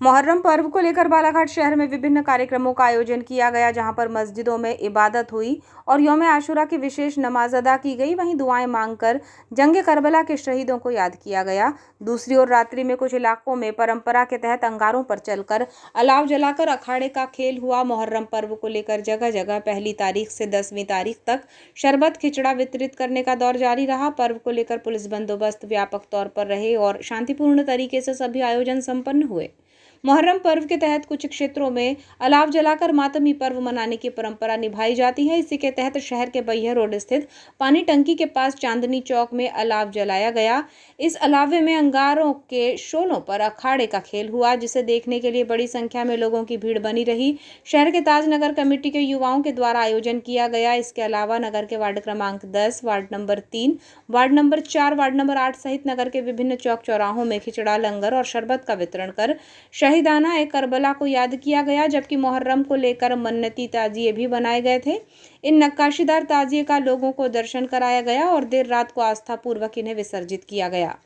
मुहर्रम पर्व को लेकर बालाघाट शहर में विभिन्न कार्यक्रमों का आयोजन किया गया, जहां पर मस्जिदों में इबादत हुई और यौम आशुरा की विशेष नमाज अदा की गई। वहीं दुआएं मांगकर जंग करबला के शहीदों को याद किया गया। दूसरी ओर रात्रि में कुछ इलाकों में परंपरा के तहत अंगारों पर चलकर अलाव जलाकर अखाड़े का खेल हुआ। मुहर्रम पर्व को लेकर जगह जगह 1 तारीख से 10वीं तारीख तक शरबत खिचड़ा वितरित करने का दौर जारी रहा। पर्व को लेकर पुलिस बंदोबस्त व्यापक तौर पर रहे और शांतिपूर्ण तरीके से सभी आयोजन संपन्न हुए। मुहर्रम पर्व के तहत कुछ क्षेत्रों में अलाव जलाकर मातमी पर्व मनाने की परंपरा निभाई जाती है। इसी के तहत शहर के बैहर रोड स्थित पानी टंकी के पास चांदनी चौक में अलाव जलाया गया। इस अलावे में अंगारों के शोलों पर अखाड़े का खेल हुआ, जिसे देखने के लिए बड़ी संख्या में लोगों की भीड़ बनी रही। शहर के ताजनगर कमेटी के युवाओं के द्वारा आयोजन किया गया। इसके अलावा नगर के वार्ड क्रमांक 10, ward number 3, ward number 4, ward number 8 सहित नगर के विभिन्न चौक चौराहों में खिचड़ा, लंगर और शरबत का वितरण कर शहीदाना एक करबला को याद किया गया। जबकि मुहर्रम को लेकर मन्नती ताजिए भी बनाए गए थे। इन नक्काशीदार ताजिए का लोगों को दर्शन कराया गया और देर रात को आस्था पूर्वक इन्हें विसर्जित किया गया।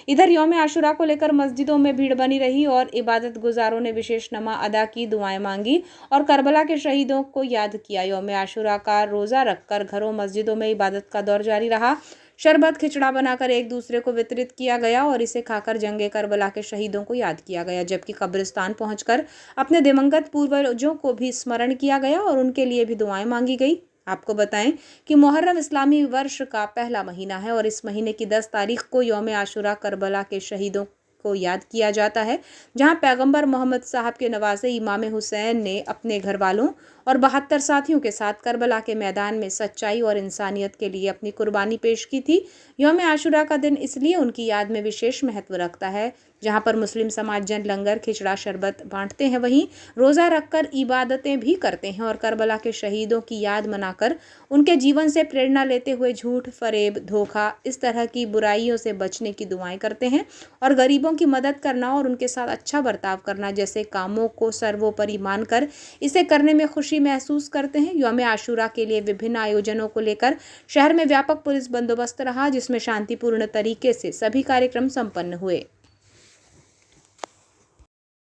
इधर यौम आशुरा को लेकर मस्जिदों में भीड़ बनी रही और इबादत गुजारों ने विशेष नमाज अदा की, दुआएं मांगी और करबला के शहीदों को याद किया। यौम आशुरा का रोजा रखकर घरों मस्जिदों में इबादत का दौर जारी रहा। शरबत खिचड़ा बनाकर एक दूसरे को वितरित किया गया और इसे खाकर जंगे करबला के शहीदों को याद किया गया। जबकि कब्रिस्तान पहुंचकर अपने दिवंगत पूर्वजों को भी स्मरण किया गया और उनके लिए भी दुआएं मांगी गई। आपको बताएं कि मुहर्रम इस्लामी वर्ष का पहला महीना है और इस महीने की 10 तारीख को यौम आशुरा करबला के शहीदों को याद किया जाता है, जहां पैगंबर मोहम्मद साहब के नवासे इमाम हुसैन ने अपने घर वालों और 72 साथियों के साथ करबला के मैदान में सच्चाई और इंसानियत के लिए अपनी कुर्बानी पेश की थी। यौम आशुरा का दिन इसलिए उनकी याद में विशेष महत्व रखता है। जहां पर मुस्लिम समाज जन लंगर, खिचड़ा, शरबत बांटते हैं, वहीं रोज़ा रखकर इबादतें भी करते हैं और करबला के शहीदों की याद मनाकर उनके जीवन से प्रेरणा लेते हुए झूठ, फरेब, धोखा, इस तरह की बुराइयों से बचने की दुआएं करते हैं और गरीबों की मदद करना और उनके साथ अच्छा बर्ताव करना जैसे कामों को सर्वोपरि मानकर इसे करने में खुशी महसूस करते हैं। यौम आशुरा के लिए विभिन्न आयोजनों को लेकर शहर में व्यापक पुलिस बंदोबस्त रहा, जिसमें शांतिपूर्ण तरीके से सभी कार्यक्रम संपन्न हुए।